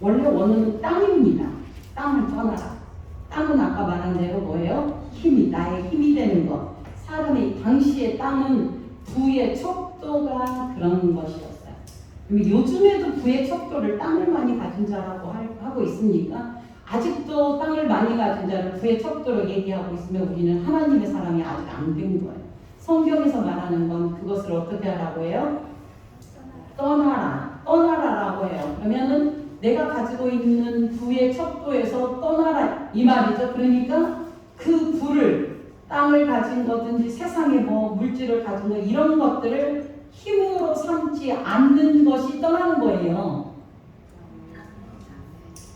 원래 원어는 땅입니다. 땅을 떠나라. 땅은 아까 말한 대로 뭐예요? 힘이, 나의 힘이 되는 것. 사람의 당시의 땅은 부의 척도가 그런 것이었어요. 요즘에도 부의 척도를 땅을 많이 가진 자라고 하고 있으니까 아직도 땅을 많이 가진 자를 부의 척도로 얘기하고 있으면 우리는 하나님의 사람이 아직 안 된 거예요. 성경에서 말하는 건 그것을 어떻게 하라고 해요? 떠나라. 떠나라라고 해요. 그러면은 내가 가지고 있는 부의 척도에서 떠나라 이 말이죠. 그러니까 그 부를 땅을 가진 거든지 세상에 뭐 물질을 가진 거 이런 것들을 힘으로 삼지 않는 것이 떠나는 거예요.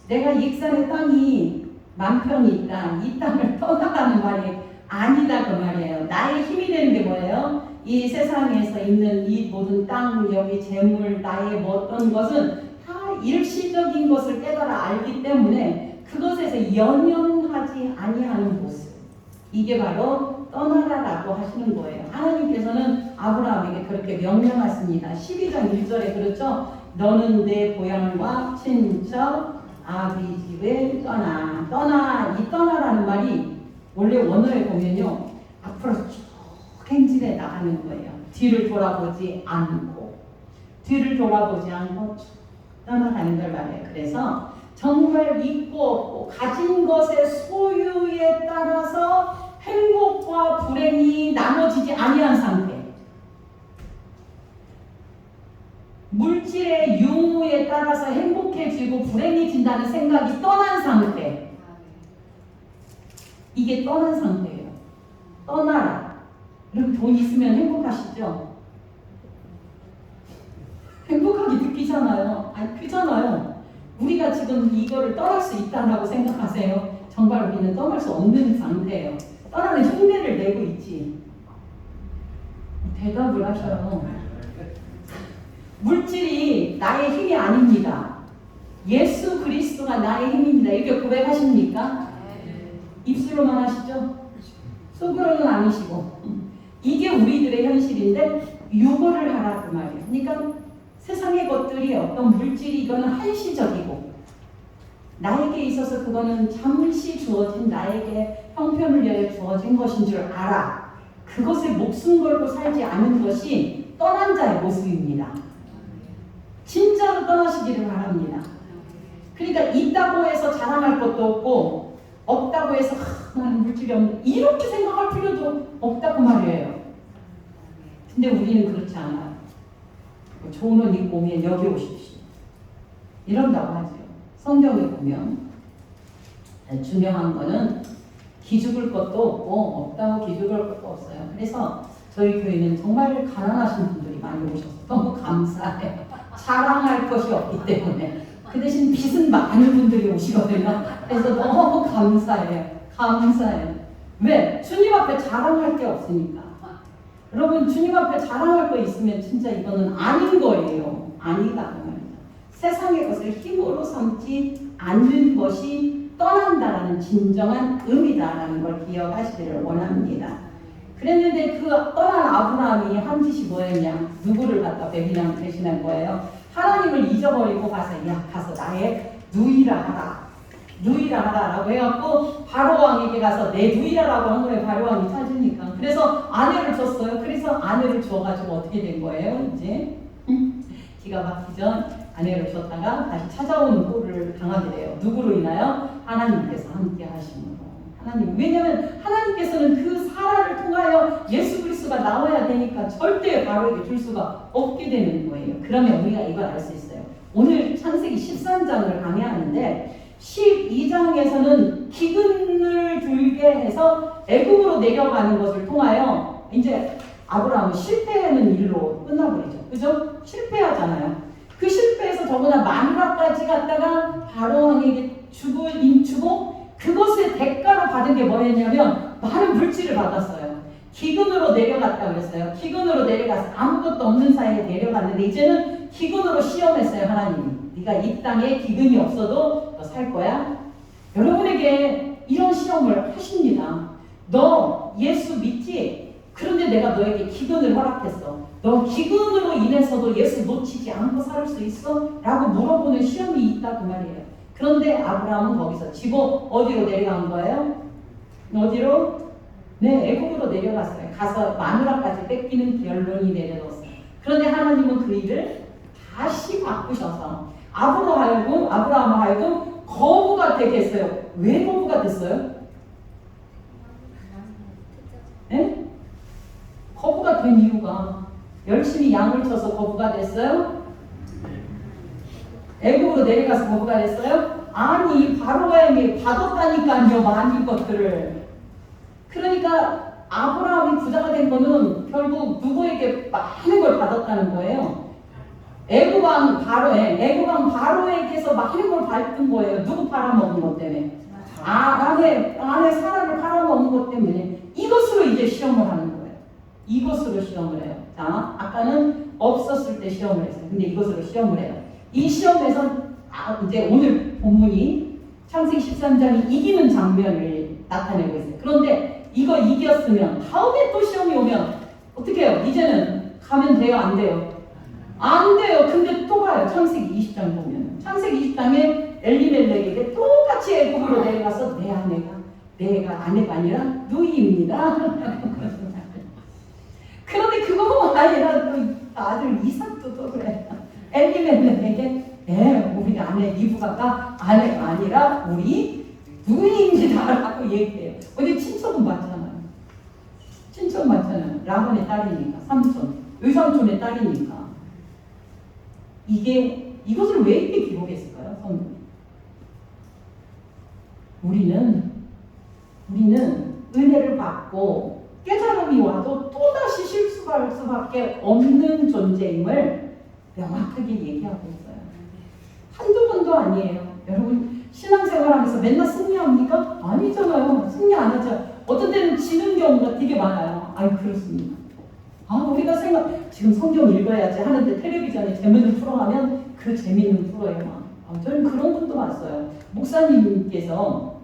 내가 익산의 땅이 만평이 있다. 이 땅을 떠나라는 말이 아니다 그 말이에요. 나의 힘이 되는 게 뭐예요? 이 세상에서 있는 이 모든 땅, 여기 재물, 나의 뭐 어떤 것은 다 일시적인 것을 깨달아 알기 때문에 그것에서 연연하지 아니하는 모습. 이게 바로 떠나라라고 하시는 거예요. 하나님께서는 아브라함에게 그렇게 명령하십니다. 12장 1절에 그렇죠. 너는 내 고향과 친척 아비 집에 떠나. 이 떠나라는 말이 원래 원어에 보면요. 앞으로 쭉 행진해 나가는 거예요. 뒤를 돌아보지 않고 쭉 떠나가는 걸 말해요. 그래서 정말 있고 없고 가진 것의 소유에 따라서 행복과 불행이 나눠지지 아니한 상태. 물질의 유무에 따라서 행복해지고 불행해진다는 생각이 떠난 상태. 이게 떠난 상태예요. 떠나라. 여러분 돈 있으면 행복하시죠? 행복하게 느끼잖아요. 아니 그잖아요. 우리가 지금 이거를 떠날 수 있다고 생각하세요? 정말 우리는 떠날 수 없는 상태예요. 떠나는 흉내를 내고 있지. 대답을 하셔요. 물질이 나의 힘이 아닙니다. 예수 그리스도가 나의 힘입니다. 이렇게 고백하십니까? 입술로만 하시죠? 속으로는 아니시고. 이게 우리들의 현실인데 유보를 하라고 말이에요. 그러니까 세상의 것들이 어떤 물질이 이거는 한시적이고 나에게 있어서 그거는 잠시 주어진 나에게 형편을 위해 주어진 것인 줄 알아. 그것에 목숨 걸고 살지 않은 것이 떠난 자의 모습입니다. 진짜로 떠나시기를 바랍니다. 그러니까 있다고 해서 자랑할 것도 없고 없다고 해서 나는 물질이 없는 이렇게 생각할 필요도 없다고 말이에요. 근데 우리는 그렇지 않아요. 좋은 옷 입고 오면 여기 오십시오. 이런다고 하죠. 성경에 보면 중요한 거는 기죽을 것도 없고 없다고 기죽을 것도 없어요. 그래서 저희 교회는 정말 가난하신 분들이 많이 오셔서 너무 감사해요. 자랑할 것이 없기 때문에. 그 대신 빚은 많은 분들이 오시거든요. 그래서 너무 감사해요. 감사해요. 왜? 주님 앞에 자랑할 게 없으니까. 여러분 주님 앞에 자랑할 거 있으면 진짜 이거는 아닌 거예요. 아니다 그 말이죠. 세상의 것을 힘으로 삼지 않는 것이 떠난다라는 진정한 의미다라는 걸 기억하시기를 원합니다. 그랬는데 그 떠난 아브라함이 한 짓이 뭐였냐? 누구를 갖다 배신한 거예요? 하나님을 잊어버리고 가서 나의 누이라 하라라고 해갖고 바로왕에게 가서 내 누이라라고 한 거예요. 바로왕이 찾으니까. 그래서 아내를 줬어요. 그래서 아내를 줘가지고 어떻게 된 거예요? 이제 기가 막히죠. 아내를 줬다가 다시 찾아오는 꼴을 당하게 돼요. 누구로 인하여? 하나님께서 함께 하심으로. 왜냐면 하나님께서는 그 사라를 통하여 예수 그리스도가 나와야 되니까 절대 바로에게 줄 수가 없게 되는 거예요. 그러면 우리가 이걸 알 수 있어요. 오늘 창세기 13장을 강의하는데 12장에서는 기근을 들게 해서 애굽으로 내려가는 것을 통하여 이제 아브라함은 실패하는 일로 끝나버리죠. 그죠? 실패하잖아요. 그 실패에서 더구나 마누라까지 갔다가 바로왕에게 주고 그것의 대가로 받은 게 뭐였냐면 많은 물질을 받았어요. 기근으로 내려갔다 그랬어요. 기근으로 내려가서 아무것도 없는 사이에 내려갔는데 이제는 기근으로 시험했어요. 하나님이. 네가 이 땅에 기근이 없어도 너 살 거야? 여러분에게 이런 시험을 하십니다. 너 예수 믿지? 그런데 내가 너에게 기근을 허락했어. 너 기근으로 인해서도 예수 놓치지 않고 살 수 있어? 라고 물어보는 시험이 있다 그 말이에요. 그런데 아브라함은 거기서 지고 어디로 내려간 거예요? 어디로? 네, 애국으로 내려갔어요. 가서 마누라까지 뺏기는 결론이 내려졌어요. 그런데 하나님은 그 일을 다시 바꾸셔서 아브라함 하여금 거부가 되게 했어요. 왜 거부가 됐어요? 네? 거부가 된 이유가 열심히 양을 쳐서 거부가 됐어요? 애국으로 내려가서 거부가 됐어요? 아니, 바로에게 받았다니까요, 많은 것들을. 그러니까 아브라함이 부자가 된 거는 결국 누구에게 많은 걸 받았다는 거예요. 애국왕 바로에게서 많은 걸 받은 거예요. 누구 팔아먹은 것 때문에? 아내 사람을 팔아먹은 것 때문에. 이것으로 이제 시험을 하는 거예요. 이것으로 시험을 해요. 자, 아까는 없었을 때 시험을 했어요. 근데 이것으로 시험을 해요. 이 시험에서 이제 오늘 본문이 창세기 13장이 이기는 장면을 나타내고 있어요. 그런데 이거 이겼으면 다음에 또 시험이 오면 어떻게 해요? 이제는 가면 돼요? 안 돼요? 안 돼요. 근데 또 가요. 창세기 20장 보면. 창세기 20장에 엘리멜렉에게 똑같이 애굽으로 내려가서 내가 아내가 아니라 누이입니다. 그런데 그거만 아니라 또 아들 이삭도 또 그래. 엘리멜렉에게 우리 아내 리브가가 아내가 아니라 우리 누이입니다라고 얘기해요. 근데 친척은 맞잖아요. 친척 맞잖아요. 라반의 딸이니까, 외삼촌의 딸이니까. 이것을 왜 이렇게 기록했을까요, 성경이? 우리는 은혜를 받고 깨달음이 와도 또다시 실수할 수밖에 없는 존재임을 명확하게 얘기하고 있어요. 한두 번도 아니에요. 여러분, 신앙생활하면서 맨날 승리합니까? 아니잖아요. 승리 안 하죠. 어떤 때는 지는 경우가 되게 많아요. 그렇습니다. 우리가 지금 성경 읽어야지 하는데 텔레비전에 재미를 풀어가면 그 재미있는 프로예요. 저는 그런 분도 봤어요. 목사님께서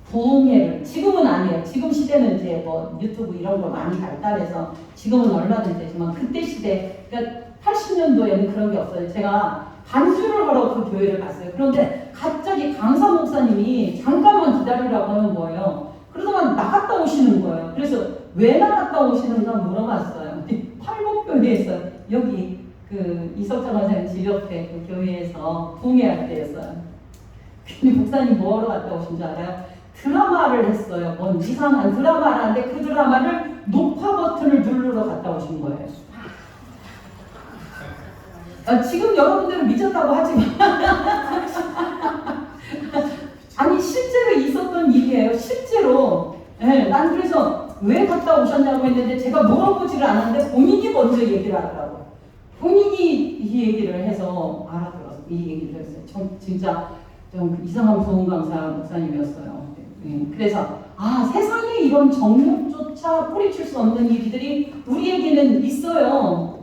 부흥회를, 지금은 아니에요. 지금 시대는 이제 뭐 유튜브 이런 거 많이 발달해서 지금은 얼마든지 되지만 그때 시대, 그러니까 80년도에는 그런 게 없어요. 제가 반주를 하러 그 교회를 갔어요. 그런데 갑자기 강사 목사님이 잠깐만 기다리라고 하는 거예요. 그러다가 나갔다 오시는 거예요. 그래서 왜 나갔다 오시는가 물어봤어요. 팔복교회에서 여기 그 이석자 권사님 집 옆에 그 교회에서 부흥회할 때였어요. 근데 목사님 뭐하러 갔다 오신 줄 알아요? 드라마를 했어요. 뭔 이상한 드라마를 하는데 그 드라마를 녹화 버튼을 누르러 갔다 오신 거예요. 지금 여러분들은 미쳤다고 하지만 아니 실제로 있었던 일이에요. 실제로. 난 그래서 왜 갔다 오셨냐고 했는데 제가 물어보지를 않았는데 본인이 먼저 얘기를 하더라고요. 본인이 이 얘기를 해서 알아들었어요. 이 얘기를 했어요. 진짜 좀 이상한 부흥 강사 목사님이었어요. 그래서 세상에 이런 정욕조차 뿌리칠 수 없는 일들이 우리에게는 있어요.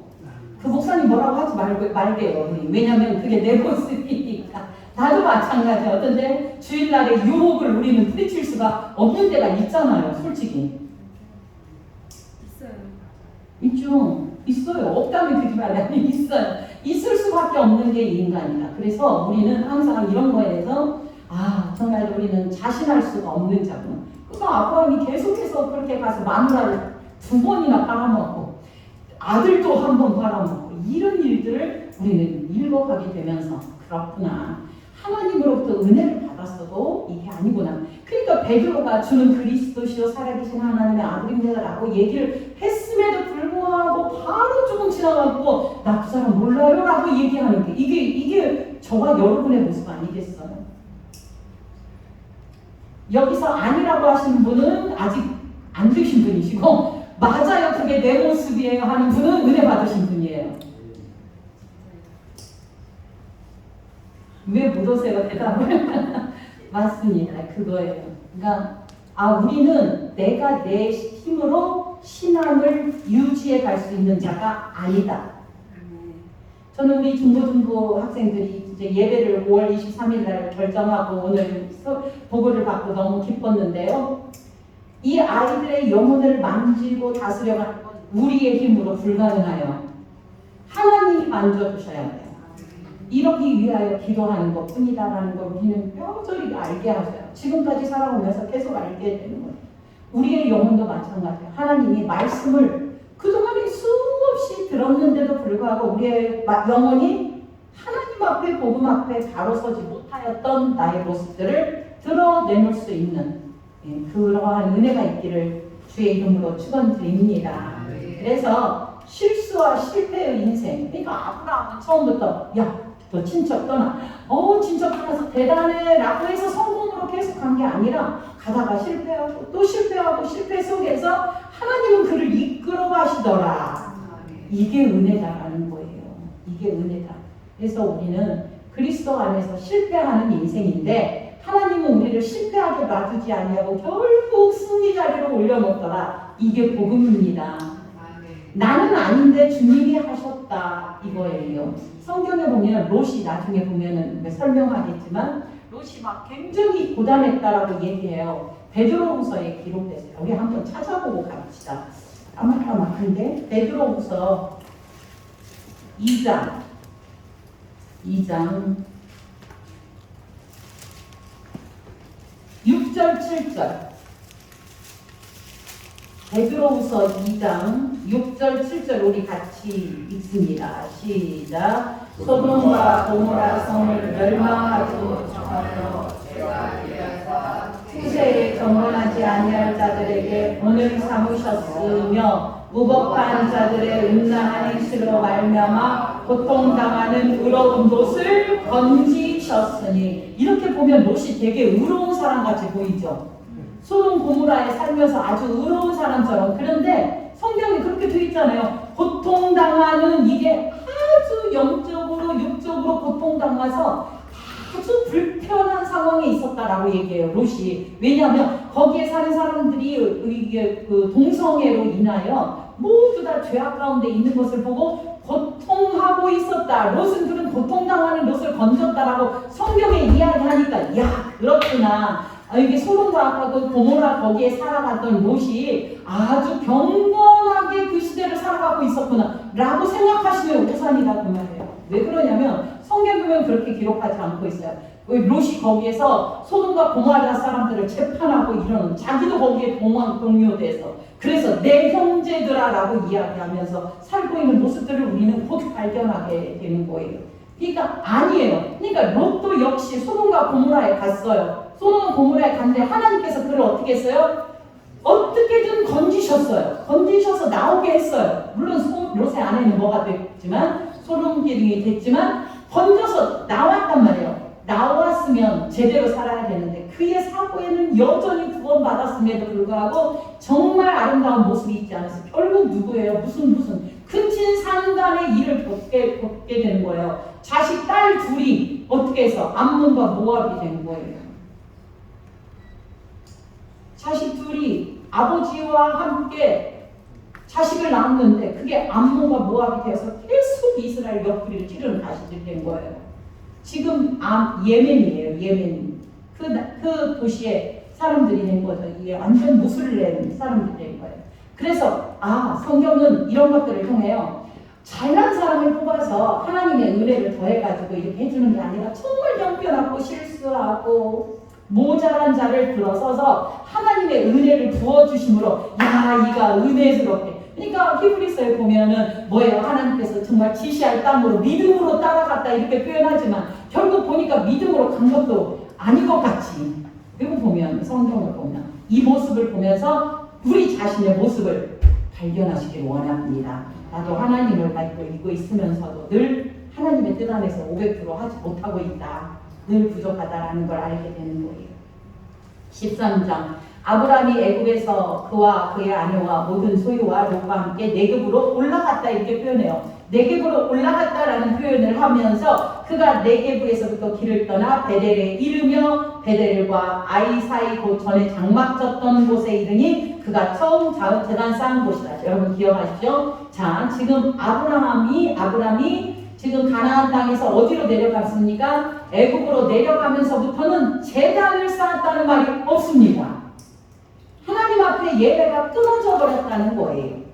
그 목사님 뭐라고 하지 말게요. 왜냐면 그게 내 모습이니까. 나도 마찬가지야. 어떤데 주일날에 유혹을 우리는 뿌리칠 수가 없는 때가 있잖아요. 솔직히. 있죠. 있어요. 없다면 거짓말이 아니에요. 있어요. 있을 수밖에 없는 게 인간이다. 그래서 우리는 항상 이런 거에 대해서 정말 우리는 자신할 수가 없는 자군. 그래서 아브라함이 계속해서 그렇게 가서 마누라를 2번이나 팔아먹고 아들도 1번 팔아먹고 이런 일들을 우리는 읽어가게 되면서 그렇구나. 하나님으로부터 은혜를 받았어도 이게 아니구나. 그러니까 베드로가 주는 그리스도시요 살아계신 하나님의 아들입니다라고 얘기를 했음에도 불구하고 바로 조금 지나가고 나 그 사람 몰라요 라고 얘기하는 게 이게 저와 여러분의 모습 아니겠어요? 여기서 아니라고 하시는 분은 아직 안 되신 분이시고 맞아요 그게 내 모습이에요 하는 분은 은혜 받으신 분이에요. 왜 묻으세요 대답을? 맞습니다. 그거예요. 그러니까 우리는 내가 내 힘으로 신앙을 유지해 갈 수 있는 자가 아니다. 저는 우리 중고등부 학생들이 이제 예배를 5월 23일 날 결정하고 오늘 보고를 받고 너무 기뻤는데요. 이 아이들의 영혼을 만지고 다스려가는 건 우리의 힘으로 불가능해요. 하나님이 만져주셔야 돼요. 이러기 위하여 기도하는 것 뿐이다라는 걸 우리는 뼈저리게 알게 하세요. 지금까지 살아오면서 계속 알게 되는 거예요. 우리의 영혼도 마찬가지예요. 하나님이 말씀을 그동안에 수없이 들었는데도 불구하고 우리의 영혼이 하나님 앞에 복음 앞에 바로 서지 못하였던 나의 모습들을 드러내놓을 수 있는 그러한 은혜가 있기를 주의 이름으로 축원드립니다. 그래서 실수와 실패의 인생, 그러니까 아브라함은 처음부터 너 친척 떠나, 친척 떠나서 대단해 라고 해서 성공으로 계속 간 게 아니라 가다가 실패하고 또 실패하고 실패 속에서 하나님은 그를 이끌어 가시더라. 이게 은혜다라는 거예요. 이게 은혜다. 그래서 우리는 그리스도 안에서 실패하는 인생인데 하나님은 우리를 실패하게 놔두지 아니하고 결국 승리 자리로 올려놓더라. 이게 복음입니다. 나는 아닌데 주님이 하셨다 이거예요. 성경에 보면 롯이 나중에 보면은 설명하겠지만 롯이 막 굉장히 고단했다라고 얘기해요. 베드로후서에 기록됐어요. 우리 한번 찾아보고 갑시다. 까마까마한데 베드로후서 2장 6절 7절 베드로후서 2장 6절 7절 우리 같이 읽습니다. 시작. 소돔과 고모라 성을 멸망하지 못하여 세세에 정언하지 아니할 자들에게 본을 삼으셨으며 무법한 자들의 음란한 행실로 말미암아 고통당하는 의로운 롯을 건지셨으니. 이렇게 보면 롯이 되게 의로운 사람같이 보이죠. 소돔 고모라에 살면서 아주 의로운 사람처럼. 그런데 성경이 그렇게 되어 있잖아요. 고통당하는, 이게 아주 영적으로 육적으로 고통당해서 아주 불편한 상황에 있었다라고 얘기해요. 롯이. 왜냐하면 거기에 사는 사람들이 이게 그 동성애로 인하여 모두 다 죄악 가운데 있는 것을 보고 고통하고 있었다. 롯은 그런 고통당하는 롯을 건졌다라고 성경에 이야기하니까 그렇구나. 이게 소돔과 고모라 거기에 살아갔던 롯이 아주 경건하게 그 시대를 살아가고 있었구나 라고 생각하시면 오산이다 그 말이에요. 왜 그러냐면 성경 보면 그렇게 기록하지 않고 있어요. 롯이 거기에서 소돔과 고모라 사람들을 재판하고 이러는, 자기도 거기에 동요돼서 그래서 내 형제들아 라고 이야기하면서 살고 있는 모습들을 우리는 곧 발견하게 되는 거예요. 그러니까 아니에요. 그러니까 롯도 역시 소돔과 고모라에 갔어요. 소돔과 고모라에 갔는데 하나님께서 그를 어떻게 했어요? 어떻게든 건지셨어요. 건지셔서 나오게 했어요. 물론 롯의 아내는 뭐가 됐지만, 소돔 기둥이 됐지만 건져서 나왔단 말이에요. 나왔으면 제대로 살아야 되는데 그의 사고에는 여전히 구원받았음에도 불구하고 정말 아름다운 모습이 있지 않아서 결국 누구예요? 무슨 큰친 산간의 일을 겪게 되는 거예요. 자식 딸 둘이 어떻게 해서 암몬과 모압이 된 거예요. 자식 둘이 아버지와 함께 자식을 낳았는데 그게 암몬과 모압이 되어서 계속 이스라엘 옆구리를 찌르는 가시들이 된 거예요. 지금 예멘이에요. 예멘. 그 도시에 사람들이 된 거죠. 이게 완전 무슬림 사람들이 된 거예요. 그래서 성경은 이런 것들을 통해요. 잘난 사람을 뽑아서 하나님의 은혜를 더해가지고 이렇게 해주는 게 아니라 정말 형편없고 실수하고 모자란 자를 들어서서 하나님의 은혜를 부어주심으로 이가 은혜스럽게. 그러니까 히브리서에 보면은 뭐예요? 하나님께서 정말 지시할 땅으로 믿음으로 따라갔다 이렇게 표현하지만 결국 보니까 믿음으로 간 것도 아닌 것 같이. 그리고 보면 성경을 보면 이 모습을 보면서 우리 자신의 모습을 발견하시길 원합니다. 나도 하나님을 믿고 있으면서도 늘 하나님의 뜻 안에서 500% 하지 못하고 있다. 늘 부족하다라는 걸 알게 되는 거예요. 13장 아브라함이 애굽에서 그와 그의 아내와 모든 소유와 롯과 함께 네겝으로 올라갔다 이렇게 표현해요. 네겝으로 올라갔다라는 표현을 하면서 그가 네겝에서부터 길을 떠나 베델에 이르며 베델과 아이 사이 곧 전에 장막 쳤던 곳에 이르니 그가 처음 제단 쌓은 곳이다. 여러분 기억하시죠? 자, 지금 아브라함이 지금 가나안 땅에서 어디로 내려갔습니까? 애굽으로 내려가면서부터는 제단을 쌓았다는 말이 없습니다. 하나님 앞에 예배가 끊어져 버렸다는 거예요.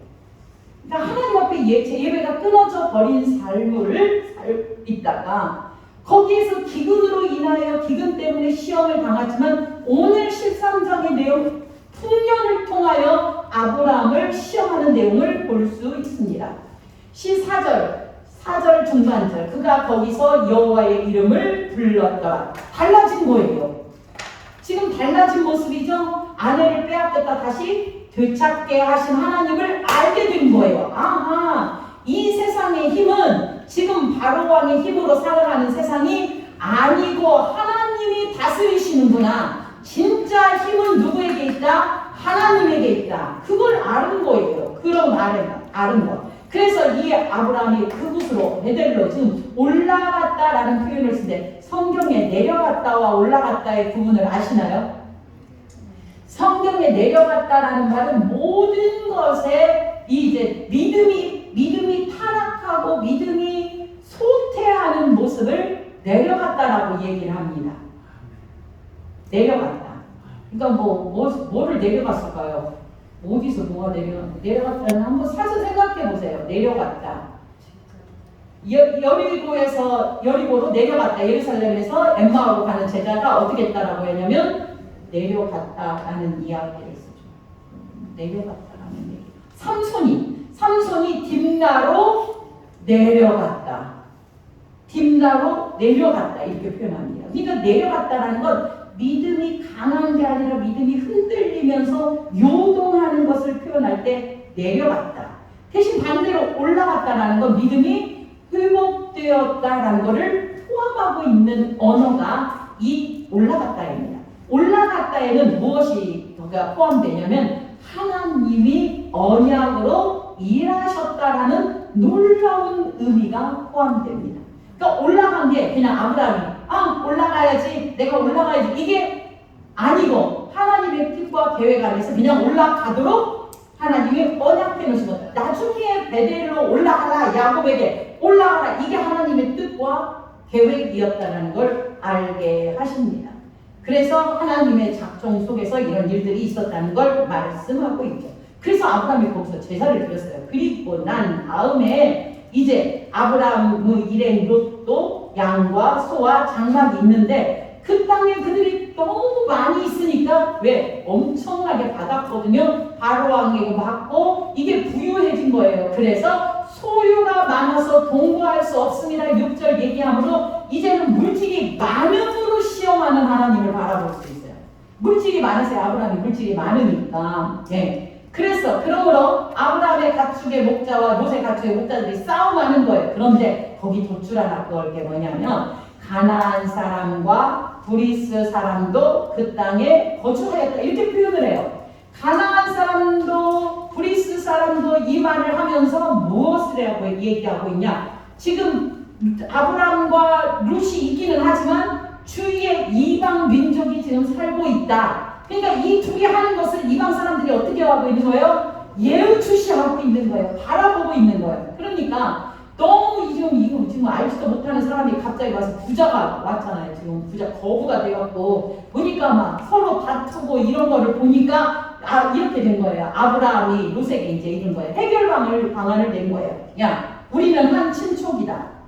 그러니까 하나님 앞에 예배가 끊어져 버린 삶을 살고 있다. 있다가 거기에서 기근으로 인하여 기근 때문에 시험을 당하지만 오늘 13장의 내용 풍년을 통하여 아브라함을 시험하는 내용을 볼 수 있습니다. 4절 중반절 그가 거기서 여호와의 이름을 불렀더라. 달라진 거예요. 지금 달라진 모습이죠. 아내를 빼앗겼다 다시 되찾게 하신 하나님을 알게 된 거예요. 아하, 이 세상의 힘은 지금 바로왕의 힘으로 살아가는 세상이 아니고 하나님이 다스리시는구나. 진짜 힘은 누구에게 있다? 하나님에게 있다. 그걸 아는 거예요. 그런 아는 거. 그래서 이 아브라함이 그곳으로 베델로 지금 올라갔다라는 표현을 쓰는데 성경에 내려갔다와 올라갔다의 구분을 아시나요? 성경에 내려갔다라는 말은 모든 것에 이제 믿음이 타락하고 믿음이 소퇴하는 모습을 내려갔다라고 얘기를 합니다. 내려갔다. 그러니까 뭐를 내려갔을까요? 어디서 뭐가 내려갔다는 한번 사서 생각해 보세요. 내려갔다. 여리고로 내려갔다. 예루살렘에서 엠마오로 가는 제자가 어떻게 했다라고 했냐면 내려갔다라는 이야기를 쓰죠. 내려갔다라는 얘기. 삼손이 딥나로 내려갔다. 딥나로 내려갔다 이렇게 표현합니다. 그러니까 내려갔다라는 건 믿음이 강한 게 아니라 믿음이 흔들리면서 요동하는 것을 표현할 때 내려갔다. 대신 반대로 올라갔다라는 건 믿음이 회복되었다라는 것을 포함하고 있는 언어가 이 올라갔다입니다. 올라갔다에는 무엇이 포함되냐면 하나님이 언약으로 일하셨다라는 놀라운 의미가 포함됩니다. 그러니까 올라간 게 그냥 아브라함이 올라가야지 내가 올라가야지 이게 아니고 하나님의 뜻과 계획 안에서 그냥 올라가도록 하나님이 언약해 놓으신 것. 나중에 베델로 올라가라 야곱에게 올라가라 이게 하나님의 뜻과 계획이었다는 걸 알게 하십니다. 그래서 하나님의 작정 속에서 이런 일들이 있었다는 걸 말씀하고 있죠. 그래서 아브라함이 거기서 제사를 드렸어요. 그리고 난 다음에 이제 아브라함의 일행 롯도 양과 소와 장막이 있는데 그 땅에 그들이 너무 많이 있으니까 왜? 엄청나게 받았거든요. 바로왕에게 받고 이게 부유해진 거예요. 그래서 소유가 많아서 동거할 수 없습니다. 6절 얘기하므로 이제는 물질이 많음으로 시험하는 하나님을 바라볼 수 있어요. 물질이 많으세요. 아브라함이 물질이 많으니까. 네. 그래서 그러므로 아브라함의 가축의 목자와 롯의 가축의 목자들이 싸움하는 거예요. 그런데 거기 도출하나 그걸 게 뭐냐면 가나안 사람과 브리스 사람도 그 땅에 거주하였다 이렇게 표현을 해요. 가나안 사람도 브리스 사람도 이 말을 하면서 무엇을 하고 얘기하고 있냐? 지금 아브라함과 롯이 있기는 하지만 주위에 이방 민족이 지금 살고 있다. 그러니까 이 둘이 하는 것을 이방 사람들이 어떻게 하고 있는 거예요? 예우주시하고 있는 거예요. 바라보고 있는 거예요. 그러니까 너무 지금 알지도 못하는 사람이 갑자기 와서 부자가 왔잖아요. 지금 부자 거부가 돼갖고 보니까 막 서로 다투고 이런 거를 보니까 이렇게 된 거예요. 아브라함이 롯에게 이제 이런 거예요. 방안을 낸 거예요. 야, 우리는 한 친족이다.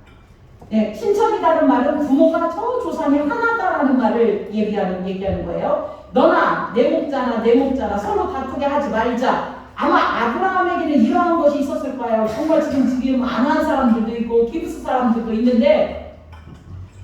네, 친척이라는 말은 부모가 저 조상이 하나다라는 말을 얘기하는 거예요. 너나 내 목자나 서로 다투게 하지 말자. 아마 아브라함에게는 이러한 것이 있었을 거예요. 정말 지금 안한 사람들도 있고 기브스 사람들도 있는데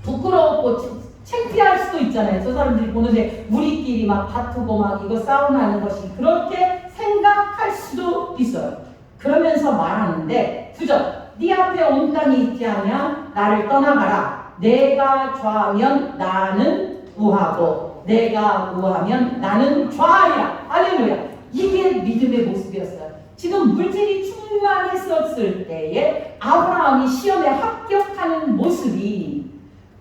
부끄럽고 창피할 수도 있잖아요. 저 사람들이 보는데 우리끼리 막 다투고 막 이거 싸움하는 것이 그렇게 생각할 수도 있어요. 그러면서 말하는데 9절 네 앞에 온 땅이 있지 않냐? 나를 떠나가라. 내가 좌하면 나는 우하고 내가 우하면 나는 좌하리라. 할렐루야. 이게 믿음의 모습이었어요. 지금 물질이 충만했었을 때에 아브라함이 시험에 합격하는 모습이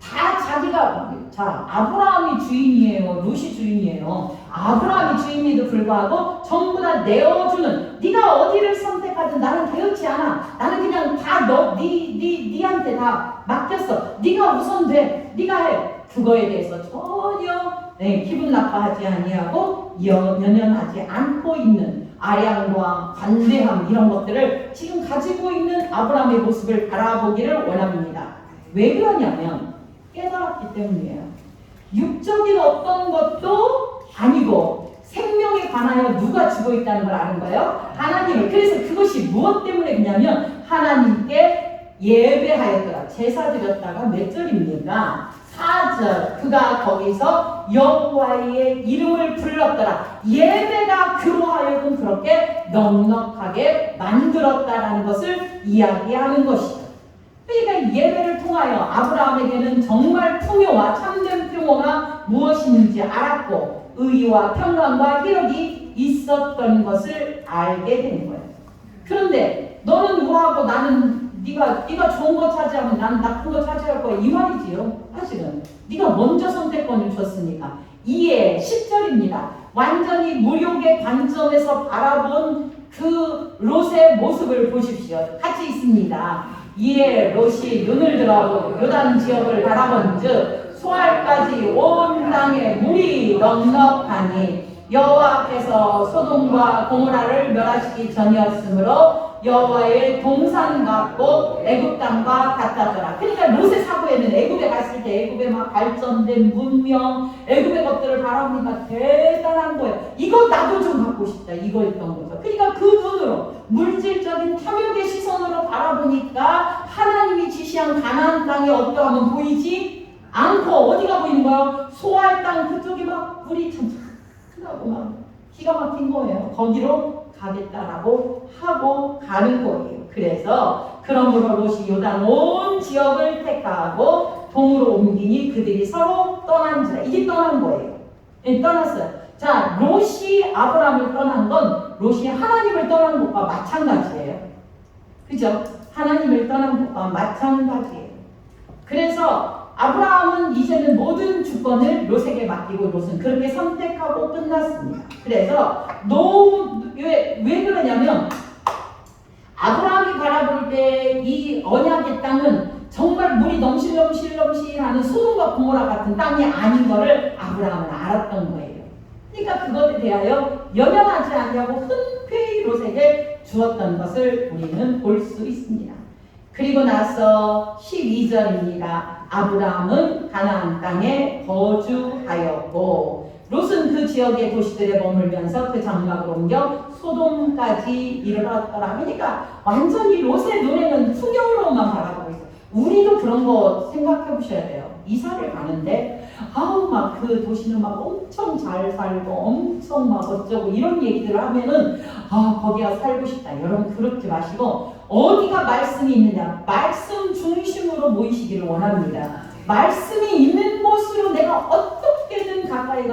다 자기가 아브라함이 주인이에요. 롯이 주인이에요. 아브라함이 주인에도 불구하고 전부 다 내어주는 네가 어디를 선택하든 나는 개의치 않아. 나는 그냥 다 니한테 다 맡겼어. 네가 우선 돼. 네가 해. 그거에 대해서 전혀 기분 나빠하지 아니하고 연연하지 않고 있는 아량과 관대함 이런 것들을 지금 가지고 있는 아브라함의 모습을 바라보기를 원합니다. 왜 그러냐면 깨달았기 때문이에요. 육적인 어떤 것도 아니고 생명에 관하여 누가 주고 있다는 걸 아는 거예요? 하나님을. 그래서 그것이 무엇 때문에 그냐면 하나님께 예배하였더라. 제사 드렸다가 몇 절입니까? 4절. 그가 거기서 여호와의 이름을 불렀더라. 예배가 그로 하여금 그렇게 넉넉하게 만들었다라는 것을 이야기하는 것이죠. 그러니까 예배를 통하여 아브라함에게는 정말 풍요와 참된 평화가 무엇인지 알았고 의와 평강과 희락이 있었던 것을 알게 된 거예요. 그런데 너는 우하고 나는 네가 좋은 거 차지하면 나는 나쁜 거 차지할 거야 이 말이지요. 사실은 네가 먼저 선택권을 줬으니까. 이에 10절입니다. 완전히 무력의 관점에서 바라본 그 롯의 모습을 보십시오. 같이 있습니다. 이에 롯이 눈을 들어 요단 지역을 바라본즉 소알까지 온 땅에 물이 넉넉하니 여호와께서 소돔과 고모라를 멸하시기 전이었으므로 여호와의 동산 같고 애굽 땅과 같았더라. 그러니까 롯의 사고에는 애굽에 갔을 때 애굽에 막 발전된 문명, 애굽의 것들을 바라보니까 대단한 거예요. 이거 나도 좀 갖고 싶다. 이거였던 거죠. 그러니까 그 눈으로 물질적인 탐욕의 시선으로 바라보니까 하나님이 지시한 가나안 땅이 어떠하면 보이지 않고 어디가 보이는 거예요? 소알 땅 그쪽이 막 물이 찬찬하고 막 기가 막힌 거예요. 거기로 가겠다라고 하고 가는 거예요. 그래서 그러므로 롯이 요단 온 지역을 택하고 동으로 옮기니 그들이 서로 떠난지라. 이게 떠난 거예요. 네, 떠났어요. 자, 롯이 아브라함을 떠난 건 롯이 하나님을 떠난 것과 마찬가지예요. 그죠? 하나님을 떠난 것과 마찬가지예요. 그래서 아브라함은 이제는 모든 주권을 롯에게 맡기고 롯은 그렇게 선택하고 끝났습니다. 그래서 왜 그러냐면 아브라함이 바라볼 때 이 언약의 땅은 정말 물이 넘실넘실하는 소돔과 고모라 같은 땅이 아닌 것을 아브라함은 알았던 거예요. 그러니까 그것에 대하여 연연하지 않냐고 흔쾌히 롯에게 주었던 것을 우리는 볼 수 있습니다. 그리고 나서 12절입니다. 아브라함은 가나안 땅에 거주하였고 롯은 그 지역의 도시들에 머물면서 그 장막을 옮겨 소돔까지 이르렀더라. 그러니까 완전히 롯의 눈에는 풍요로만 바라보고 있어요. 우리도 그런 거 생각해 보셔야 돼요. 이사를 가는데 막 그 도시는 막 엄청 잘 살고 엄청 막 어쩌고 이런 얘기들을 하면은 거기가 살고 싶다. 여러분 그렇게 마시고 어디가 말씀이 있느냐? 말씀 중심으로 모이시기를 원합니다. 말씀이 있는 곳으로 내가 어떻게든 가까이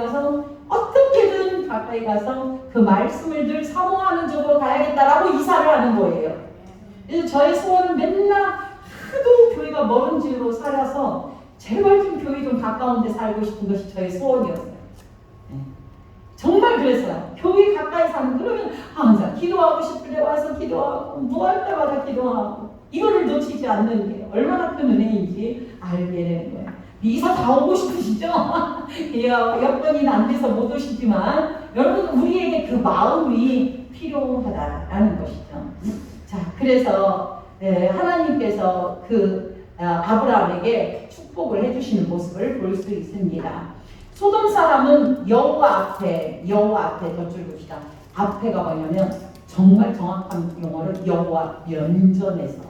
가서 그 말씀을 늘 사모하는 쪽으로 가야겠다라고 이사를 하는 거예요. 그래서 저의 소원은 맨날 하도 교회가 먼 집으로 살아서 제발 좀 교회 좀 가까운 데 살고 싶은 것이 저의 소원이었어요. 정말 그랬어요. 교회 가까이 사는 그러면 항상 기도하고 싶을 때 와서 기도하고 무할 때마다 기도하고 이거를 놓치지 않는 게 얼마나 큰 은혜인지 알게 되는 거예요. 이사 다 오고 싶으시죠? 여건이 안 돼서 못 오시지만 여러분 우리에게 그 마음이 필요하다라는 것이죠. 자, 그래서 하나님께서 그 아브라함에게 축복을 해주시는 모습을 볼 수 있습니다. 소돔 사람은 여호와 앞에 덧줄 봅시다. 앞에가 뭐냐면 정말 정확한 용어로 여호와 면전에서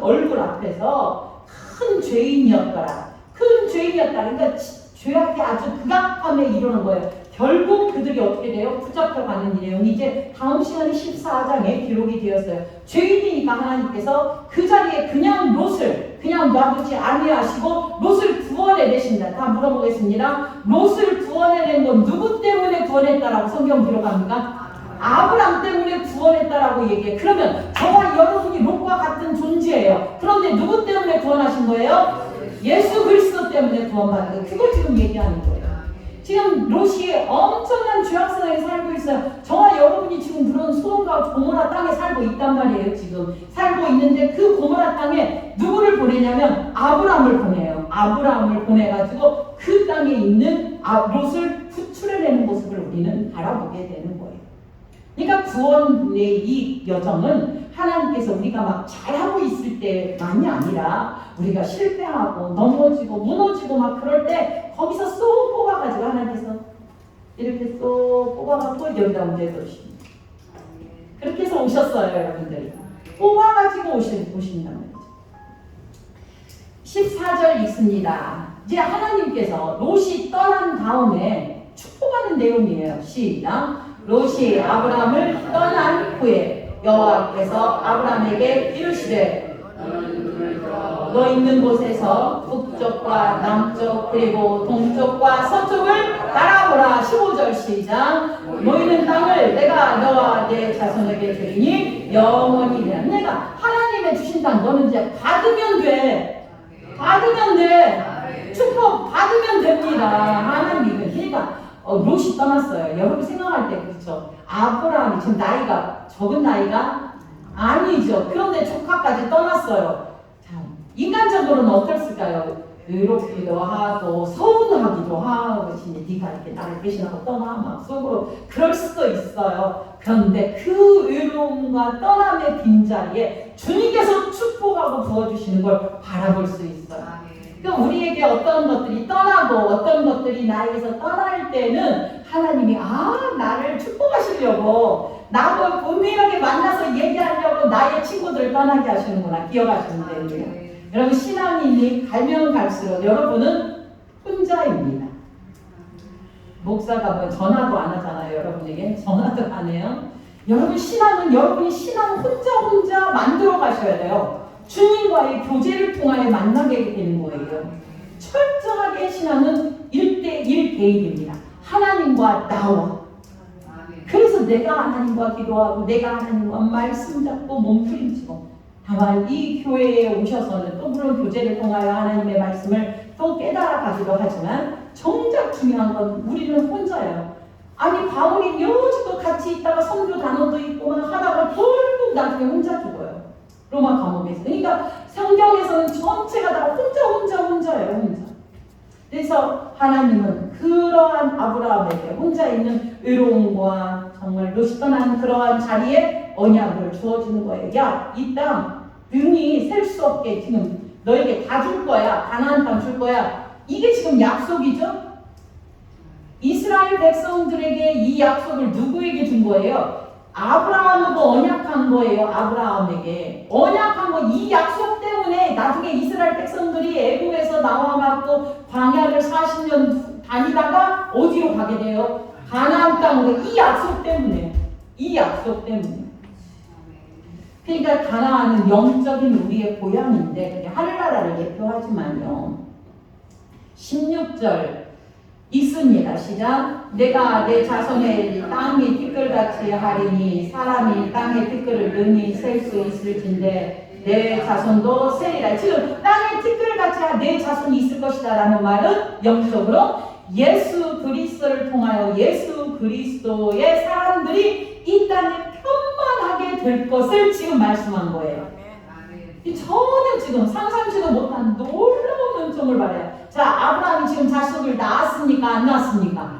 얼굴 앞에서 큰 죄인이었더라. 그러니까 죄악이 아주 극악함에 이르는 거예요. 결국 그들이 어떻게 돼요? 붙잡혀가는 이 내용이 이제 다음 시간에 14장에 기록이 되었어요. 죄인이니까 하나님께서 그 자리에 그냥 롯을 그냥 놔두지 아니하시고 롯을 구원해내신다. 다 물어보겠습니다. 롯을 구원해낸 건 누구 때문에 구원했다라고 성경 기록합니까? 아브라함 때문에 구원했다라고 얘기해요. 그러면 저와 여러분이 롯과 같은 존재예요. 그런데 누구 때문에 구원하신 거예요? 예수 그리스도 때문에 구원받은 거예요. 그걸 지금 얘기하는 거예요. 지금 롯이 엄청난 죄악성에 살고 있어요. 저와 여러분이 지금 그런 소돔과 고모라 땅에 살고 있단 말이에요. 지금 살고 있는데 그 고모라 땅에 누구를 보내냐면 아브라함을 보내요. 아브라함을 보내가지고 그 땅에 있는 롯을 구출해내는 모습을 우리는 바라보게 되는 거예요. 그러니까 구원의 이 여정은 하나님께서 우리가 막 잘하고 있을 때만이 아니라 우리가 실패하고 넘어지고 무너지고 막 그럴 때 거기서 쏙 뽑아가지고 하나님께서 이렇게 쏙 뽑아가지고 여기다 얹어놓으십니다. 그렇게 해서 오셨어요, 여러분들이. 뽑아가지고 오신단 말이죠. 14절 읽습니다. 이제 하나님께서 롯이 떠난 다음에 축복하는 내용이에요. 시작. 롯이 아브라함을 떠난 후에 여호와께서 아브라함에게 이르시되 너 있는 곳에서 북쪽과 남쪽 그리고 동쪽과 서쪽을 바라보라. 15절 시작. 너 있는 땅을 내가 너와 내 자손에게 주리니 영원히 되라. 내가 하나님의 주신 땅 너는 이제 받으면 돼. 받으면 돼. 축복 받으면 됩니다. 하나님은. 그러니까 롯이 떠났어요. 여러분 생각할 때 그렇죠. 아브라함이 지금 나이가 적은 나이가 아니죠. 그런데 조카까지 떠났어요. 인간적으로는 어땠을까요? 외롭기도 하고 서운하기도 하고 네가 이렇게 나를 배신하고 떠나 막 속으로 그럴 수도 있어요. 그런데 그 외로움과 떠남의 빈자리에 주님께서 축복하고 부어주시는 걸 바라볼 수 있어요. 그러니까 우리에게 어떤 것들이 떠나고 어떤 것들이 나에게서 떠날 때는 하나님이 나를 축복하시려고 나도 은밀하게 만나서 얘기하려고 나의 친구들을 떠나게 하시는구나. 기억하시면 돼요. 여러분 신앙인이 가면 갈수록 여러분은 혼자입니다. 목사가 뭐 전화도 안 하잖아요. 여러분에게 전화도 안 해요. 여러분 신앙은 여러분이 신앙 혼자 만들어 가셔야 돼요. 주님과의 교제를 통하여 만나게 되는 거예요. 철저하게 신앙은 1대1 대입입니다. 하나님과 나와. 그래서 내가 하나님과 기도하고 내가 하나님과 말씀 잡고 몸부림치고 다만 이 교회에 오셔서는 또 물론 교제를 통하여 하나님의 말씀을 또 깨달아 가기도 하지만 정작 중요한 건 우리는 혼자예요. 아니 바울이 여지도 같이 있다가 선교 단원도 있고 막 하다가 결국 나중에 혼자 죽어요. 로마 감옥에서. 그러니까 성경에서는 전체가 다 혼자예요. 혼자. 그래서 하나님은 그러한 아브라함에게 혼자 있는 외로움과 정말 롯이 떠난 그러한 자리에 언약을 주어주는 거예요. 야, 이 땅 능히 셀 수 없게 지금 너에게 다 줄 거야. 가나안 땅 줄 거야. 이게 지금 약속이죠. 이스라엘 백성들에게 이 약속을 누구에게 준 거예요? 아브라함하고 언약한 거예요. 아브라함에게 언약한 거. 이 약속 때문에 나중에 이스라엘 백성들이 애국에서 나와갖고 광야를 40년 다니다가 어디로 가게 돼요? 가나안 땅으로. 이 약속 때문에. 그러니까 가나안은 영적인 우리의 고향인데 하늘나라를 대표하지만요. 16절 있습니다. 시작. 내가 내 자손의 땅이 티끌같이 하리니 사람이 땅의 티끌을 능히 셀 수 있을진데 내 자손도 세리라. 지금 땅의 티끌같이 내 자손이 있을 것이다 라는 말은 영적으로 예수 그리스도를 통하여 예수 그리스도의 사람들이 이 땅에 편만하게 될 것을 지금 말씀한 거예요. 전혀 지금 상상치도 못한 놀라운 은총을 받아요. 자, 아브라함이 지금 자식을 낳았습니까? 안 낳았습니까?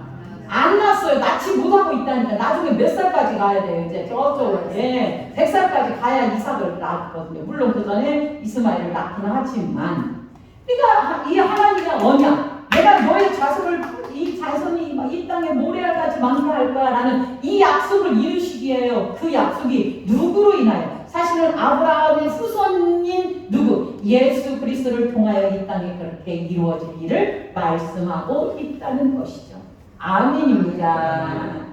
안 낳았어요. 낳지 못하고 있다니까. 나중에 몇 살까지 가야 돼요? 이제 저쪽으로. 100살까지 가야 이삭을 낳았거든요. 물론 그 전에 이스마엘을 낳기는 하지만. 그러니까 이 하나님의 언약. 내가 너의 자손을, 이 자손이 이 땅에 모래알같이 망라할 거야 라는 이 약속을 이루시기에요. 그 약속이 누구로 인하여? 사실은 아브라함의 후손인 누구? 예수 그리스도를 통하여 이 땅에 그렇게 이루어질 일을 말씀하고 있다는 것이죠. 아멘입니다.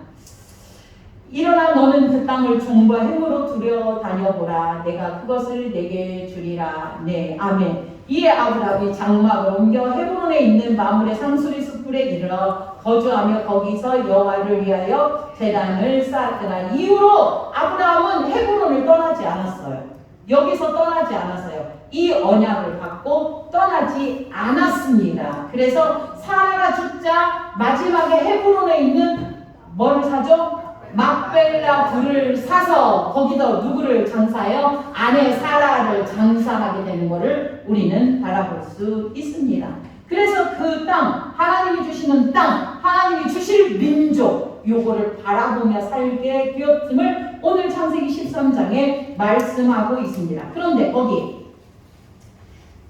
일어나 너는 그 땅을 종과 힘으로 두려 다녀보라. 내가 그것을 내게 주리라. 네, 아멘. 이에 아브라함이 장막을 옮겨 헤브론에 있는 마므레 상수리 숲굴에 이르러 거주하며 거기서 여호와를 위하여 제단을 쌓았더라. 이후로 아브라함은 헤브론을 떠나지 않았어요. 여기서 떠나지 않았어요. 이 언약을 받고 떠나지 않았습니다. 그래서 사라가 죽자 마지막에 헤브론에 있는 뭘 사죠? 막벨라 굴을 사서 거기서 누구를 장사해요? 아내 사라를 장사하게 되는 것을 우리는 바라볼 수 있습니다. 그래서 그 땅, 하나님이 주시는 땅, 하나님이 주실 민족, 요거를 바라보며 살게 되었음을 오늘 창세기 13장에 말씀하고 있습니다. 그런데 거기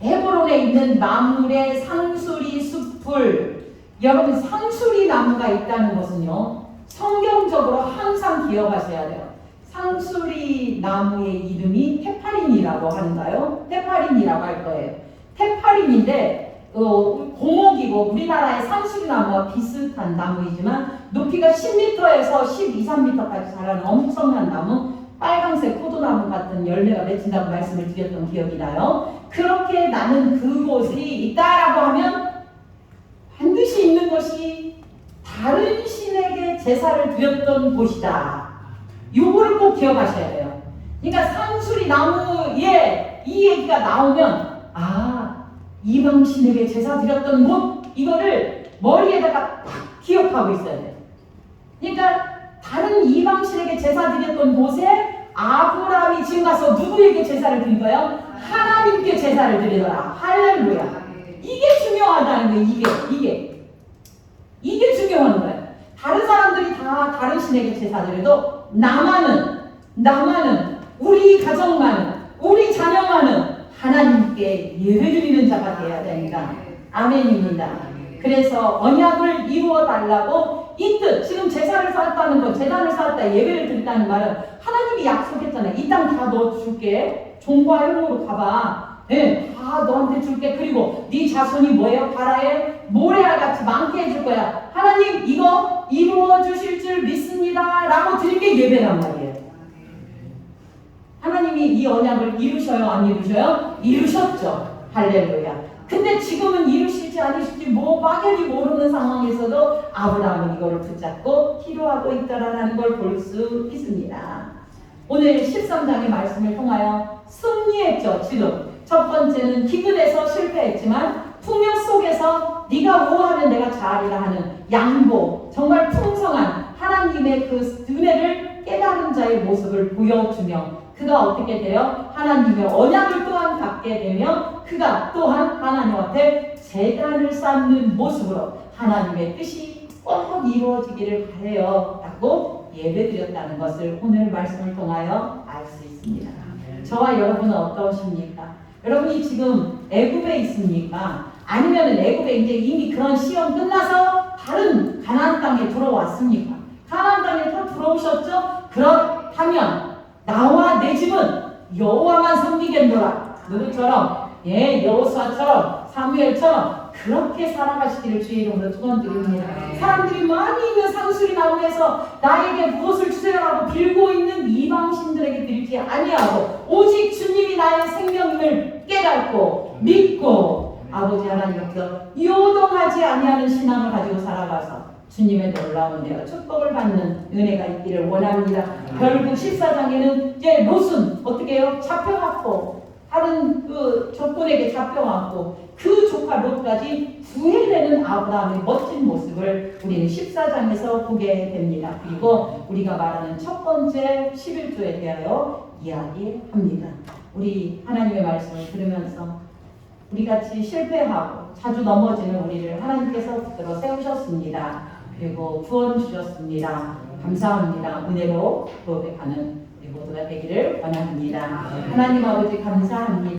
헤브론에 있는 마물의 상수리 숲을, 여러분 상수리 나무가 있다는 것은요 성경적으로 항상 기억하셔야 돼요. 상수리 나무의 이름이 테파린이라고 하는가요? 테파린이라고 할 거예요. 테파린인데 고목이고 우리나라의 상수리 나무와 비슷한 나무이지만 높이가 10m에서 12, 3m까지 자라는 엄청난 나무, 빨강색 포도나무 같은 열매가 맺힌다고 말씀을 드렸던 기억이 나요. 그렇게 나는 그곳이 있다라고 하면 반드시 있는 것이 다른 신에게 제사를 드렸던 곳이다. 요거를 꼭 기억하셔야 돼요. 그러니까 상수리 나무에 이 얘기가 나오면 이방 신에게 제사 드렸던 곳, 이거를 머리에다가 딱 기억하고 있어야 돼요. 그러니까 다른 이방 신에게 제사 드렸던 곳에 아브라함이 지금 가서 누구에게 제사를 드린 거예요? 하나님께 제사를 드리더라. 할렐루야. 이게 중요하다는 거예요. 이게 중요한 거예요. 다른 사람들이 다 다른 신에게 제사 드려도 나만은 우리 가정만은 우리 자녀만은 하나님께 예배드리는 자가 되어야 됩니다. 아멘입니다. 그래서 언약을 이루어 달라고 이 뜻, 지금 제사를 쌓았다는 건, 제단을 쌓았다, 예배를 드린다는 말은 하나님이 약속했잖아요. 이 땅 다 너 줄게. 종과 형으로 가봐. 네, 다 너한테 줄게. 그리고 네 자손이 뭐예요? 바라에 모래알같이 많게 해줄 거야. 하나님 이거 이루어 주실 줄 믿습니다 라고 드린 게 예배란 말이에요. 하나님이 이 언약을 이루셔요? 안 이루셔요? 이루셨죠. 할렐루야. 근데 지금은 이루실지 아니실지 막연히 모르는 상황에서도 아브라함은 이거를 붙잡고 기도하고 있다라는 걸 볼 수 있습니다. 오늘 13장의 말씀을 통하여 승리했죠. 지금 첫 번째는 기근에서 실패했지만 풍요 속에서 네가 우하면 내가 자리라 하는 양보, 정말 풍성한 하나님의 그 은혜를 깨달은 자의 모습을 보여주며 그가 어떻게 돼요? 하나님의 언약을 또한 갖게 되며 그가 또한 하나님 앞에 제단을 쌓는 모습으로 하나님의 뜻이 꼭 이루어지기를 바라요 라고 예배드렸다는 것을 오늘 말씀을 통하여 알 수 있습니다. 저와 여러분은 어떠십니까? 여러분이 지금 애굽에 있습니까? 아니면 애굽에 이제 이미 그런 시험 끝나서 다른 가나안 땅에 들어왔습니까? 가나안 땅에 또 들어오셨죠? 그렇다면 나와 내 집은 여호와만 섬기겠노라. 누구처럼? 여호수아처럼, 사무엘처럼 그렇게 살아가시기를 주의 이름으로 축원드립니다. 사람들이 많이 있는 상수리 나무에서 나에게 무엇을 주세요라고 빌고 있는 이방신들에게 드리지 아니하고 오직 주님이 나의 생명을 깨닫고 믿고 아버지 하나님 앞에서 요동하지 아니하는 신앙을 가지고 살아가서 주님의 놀라운 은혜와 축복을 받는 은혜가 있기를 원합니다. 결국 14장에는 이제 롯은 어떻게 해요? 잡혀갔고 다른 그 적군에게 잡혀갔고 그 조카 롯까지 구해내는 아브라함의 멋진 모습을 우리는 14장에서 보게 됩니다. 그리고 우리가 말하는 첫 번째 11조에 대하여 이야기합니다. 우리 하나님의 말씀을 들으면서 우리같이 실패하고 자주 넘어지는 우리를 하나님께서 붙들어 세우셨습니다. 그리고 구원 주셨습니다. 감사합니다. 은혜로 고백하는 우리 모두가 되기를 원합니다. 하나님 아버지 감사합니다.